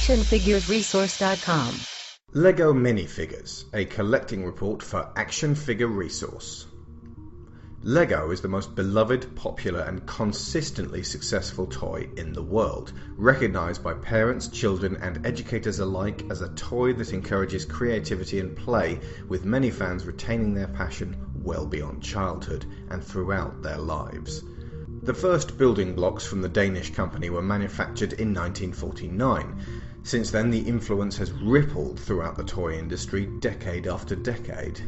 ActionFigureResource.com. LEGO Minifigures, a collecting report for ActionFigureResource. LEGO is the most beloved, popular and consistently successful toy in the world, recognized by parents, children and educators alike as a toy that encourages creativity and play, with many fans retaining their passion well beyond childhood and throughout their lives. The first building blocks from the Danish company were manufactured in 1949. Since then, the influence has rippled throughout the toy industry decade after decade,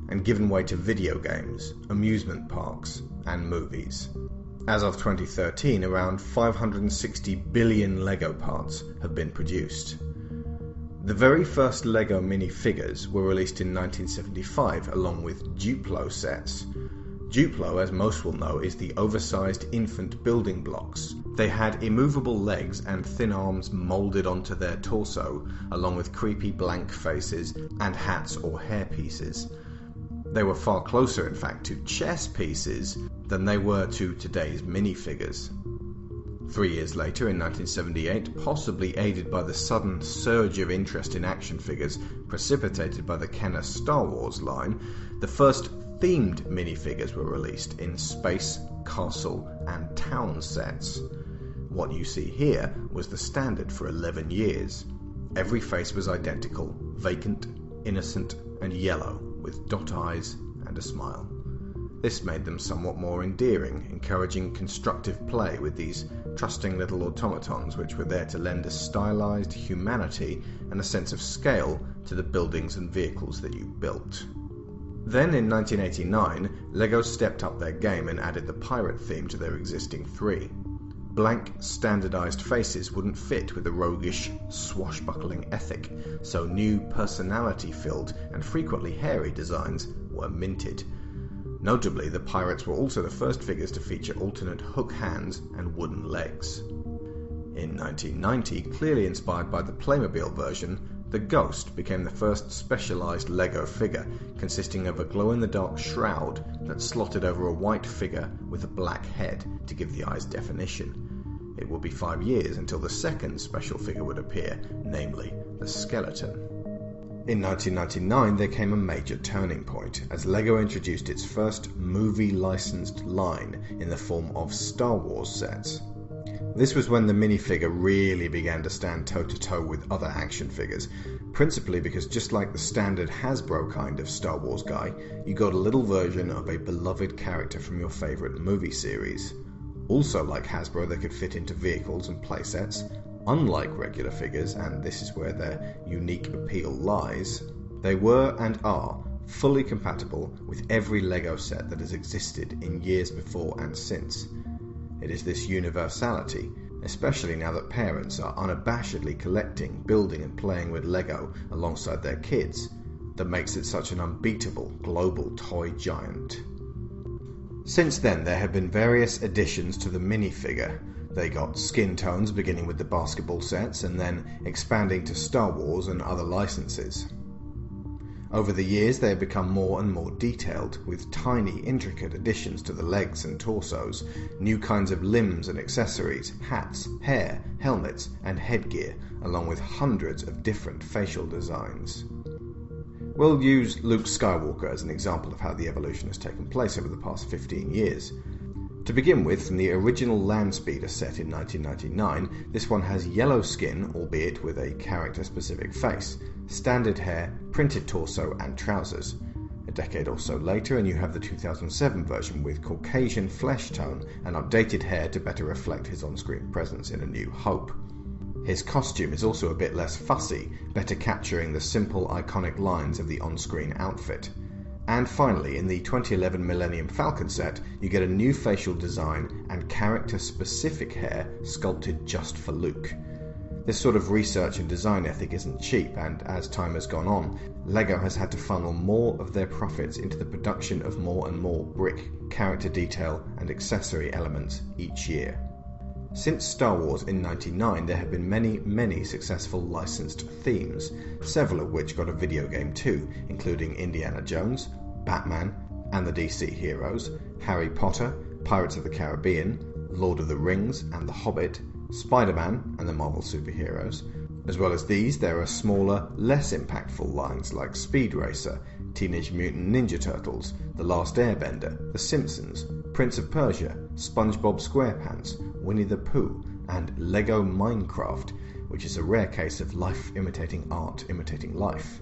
and given way to video games, amusement parks, and movies. As of 2013, around 560 billion LEGO parts have been produced. The very first LEGO minifigures were released in 1975, along with Duplo sets. Duplo, as most will know, is the oversized infant building blocks. They had immovable legs and thin arms moulded onto their torso, along with creepy blank faces and hats or hair pieces. They were far closer, in fact, to chess pieces than they were to today's minifigures. 3 years later, in 1978, possibly aided by the sudden surge of interest in action figures precipitated by the Kenner Star Wars line, the first themed minifigures were released in space, castle and town sets. What you see here was the standard for 11 years. Every face was identical, vacant, innocent and yellow, with dot eyes and a smile. This made them somewhat more endearing, encouraging constructive play with these trusting little automatons which were there to lend a stylized humanity and a sense of scale to the buildings and vehicles that you built. Then in 1989, LEGO stepped up their game and added the pirate theme to their existing 3. Blank, standardized faces wouldn't fit with a roguish, swashbuckling ethic, so new personality-filled and frequently hairy designs were minted. Notably, the pirates were also the first figures to feature alternate hook hands and wooden legs. In 1990, clearly inspired by the Playmobil version, the Ghost became the first specialized LEGO figure, consisting of a glow-in-the-dark shroud that slotted over a white figure with a black head to give the eyes definition. It would be 5 years until the second special figure would appear, namely the skeleton. In 1999, there came a major turning point, as LEGO introduced its first movie-licensed line in the form of Star Wars sets. This was when the minifigure really began to stand toe-to-toe with other action figures, principally because just like the standard Hasbro kind of Star Wars guy, you got a little version of a beloved character from your favourite movie series. Also like Hasbro, they could fit into vehicles and playsets. Unlike regular figures, and this is where their unique appeal lies, they were and are fully compatible with every LEGO set that has existed in years before and since. It is this universality, especially now that parents are unabashedly collecting, building and playing with LEGO alongside their kids, that makes it such an unbeatable global toy giant. Since then, there have been various additions to the minifigure. They got skin tones beginning with the basketball sets and then expanding to Star Wars and other licenses. Over the years, they have become more and more detailed, with tiny, intricate additions to the legs and torsos, new kinds of limbs and accessories, hats, hair, helmets, and headgear, along with hundreds of different facial designs. We'll use Luke Skywalker as an example of how the evolution has taken place over the past 15 years. To begin with, from the original Land Speeder set in 1999, this one has yellow skin, albeit with a character-specific face, standard hair, printed torso and trousers. A decade or so later, and you have the 2007 version with Caucasian flesh tone and updated hair to better reflect his on-screen presence in A New Hope. His costume is also a bit less fussy, better capturing the simple, iconic lines of the on-screen outfit. And finally, in the 2011 Millennium Falcon set, you get a new facial design and character-specific hair sculpted just for Luke. This sort of research and design ethic isn't cheap, and as time has gone on, LEGO has had to funnel more of their profits into the production of more and more brick, character detail and accessory elements each year. Since Star Wars in '99, there have been many successful licensed themes, several of which got a video game too, including Indiana Jones, Batman and the DC heroes, Harry Potter, Pirates of the Caribbean, Lord of the Rings and The Hobbit, Spider-Man and the Marvel superheroes. As well as these, there are smaller, less impactful lines like Speed Racer, Teenage Mutant Ninja Turtles, The Last Airbender, The Simpsons, Prince of Persia, SpongeBob SquarePants, Winnie the Pooh, and Lego Minecraft, which is a rare case of life imitating art imitating life.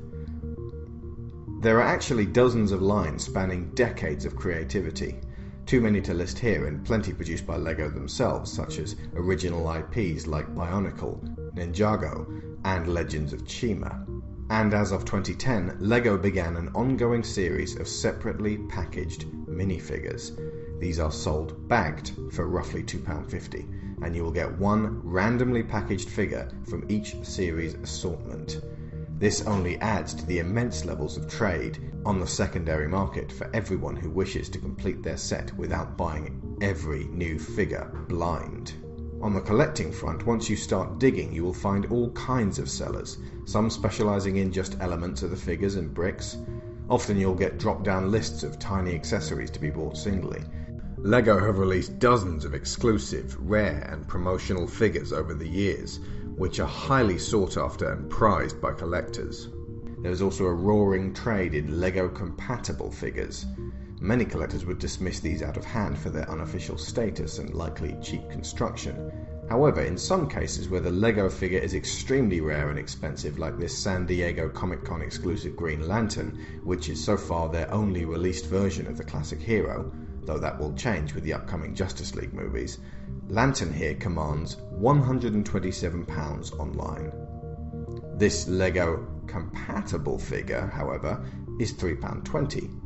There are actually dozens of lines spanning decades of creativity. Too many to list here, and plenty produced by LEGO themselves, such as original IPs like Bionicle, Ninjago, and Legends of Chima. And as of 2010, LEGO began an ongoing series of separately packaged minifigures. These are sold bagged for roughly £2.50, and you will get one randomly packaged figure from each series assortment. This only adds to the immense levels of trade on the secondary market for everyone who wishes to complete their set without buying every new figure blind. On the collecting front, once you start digging, you will find all kinds of sellers, some specializing in just elements of the figures and bricks. Often you'll get drop-down lists of tiny accessories to be bought singly. LEGO have released dozens of exclusive, rare and promotional figures over the years, which are highly sought after and prized by collectors. There is also a roaring trade in LEGO-compatible figures. Many collectors would dismiss these out of hand for their unofficial status and likely cheap construction. However, in some cases where the LEGO figure is extremely rare and expensive, like this San Diego Comic-Con exclusive Green Lantern, which is so far their only released version of the classic hero, though that will change with the upcoming Justice League movies, Lantern here commands £127 online. This LEGO compatible figure, however, is £3.20.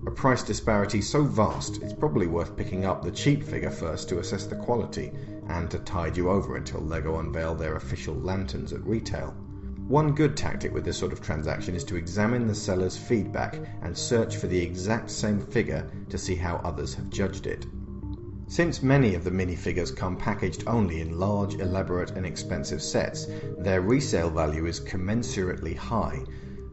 A price disparity so vast it's probably worth picking up the cheap figure first to assess the quality and to tide you over until LEGO unveil their official lanterns at retail. One good tactic with this sort of transaction is to examine the seller's feedback and search for the exact same figure to see how others have judged it. Since many of the minifigures come packaged only in large, elaborate and expensive sets, their resale value is commensurately high.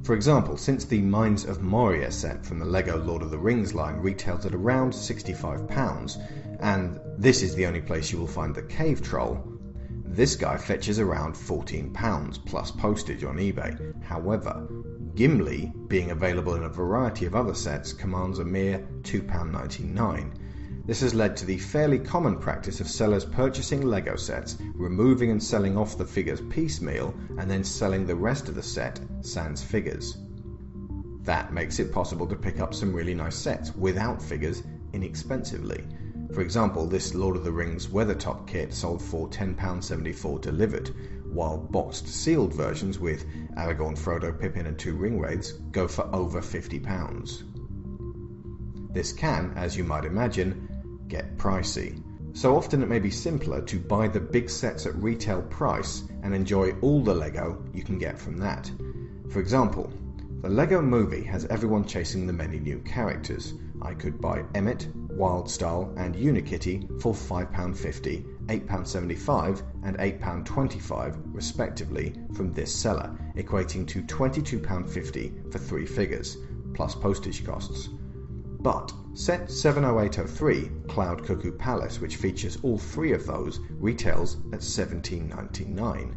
For example, since the Mines of Moria set from the LEGO Lord of the Rings line retails at around £65, and this is the only place you will find the Cave Troll, this guy fetches around £14 plus postage on eBay. However, Gimli, being available in a variety of other sets, commands a mere £2.99. This has led to the fairly common practice of sellers purchasing LEGO sets, removing and selling off the figures piecemeal, and then selling the rest of the set sans figures. That makes it possible to pick up some really nice sets without figures inexpensively. For example, this Lord of the Rings Weathertop kit sold for £10.74 delivered, while boxed sealed versions with Aragorn, Frodo, Pippin and 2 ring wraiths go for over £50. This can, as you might imagine, get pricey. So often it may be simpler to buy the big sets at retail price and enjoy all the LEGO you can get from that. For example, the LEGO Movie has everyone chasing the many new characters. I could buy Emmett, Wildstar and Unikitty for £5.50, £8.75 and £8.25 respectively from this seller, equating to £22.50 for 3 figures, plus postage costs. But set 70803, Cloud Cuckoo Palace, which features all 3 of those, retails at £17.99.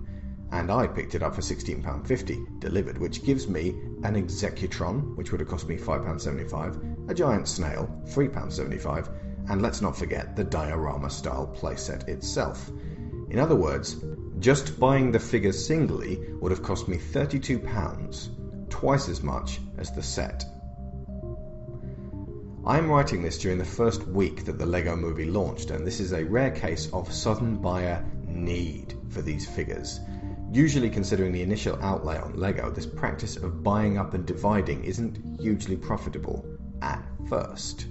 And I picked it up for £16.50 delivered, which gives me an Executron, which would have cost me £5.75, a giant snail, £3.75, and let's not forget the diorama style playset itself. In other words, just buying the figures singly would have cost me £32, twice as much as the set. I am writing this during the first week that the LEGO Movie launched, and this is a rare case of sudden buyer need for these figures. Usually, considering the initial outlay on LEGO, this practice of buying up and dividing isn't hugely profitable at first.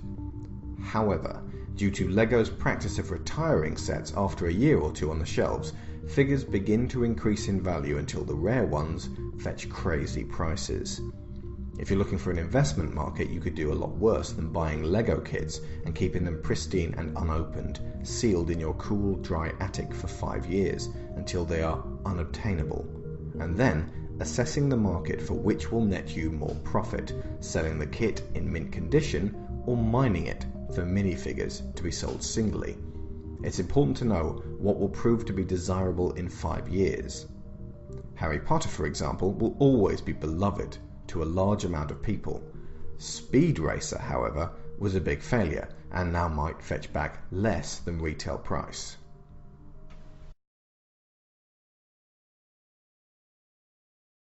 However, due to LEGO's practice of retiring sets after a year or two on the shelves, figures begin to increase in value until the rare ones fetch crazy prices. If you're looking for an investment market, you could do a lot worse than buying LEGO kits and keeping them pristine and unopened, sealed in your cool, dry attic for 5 years until they are unobtainable, and then assessing the market for which will net you more profit, selling the kit in mint condition or mining it for minifigures to be sold singly. It's important to know what will prove to be desirable in 5 years. Harry Potter, for example, will always be beloved to a large amount of people. Speed Racer, however, was a big failure and now might fetch back less than retail price.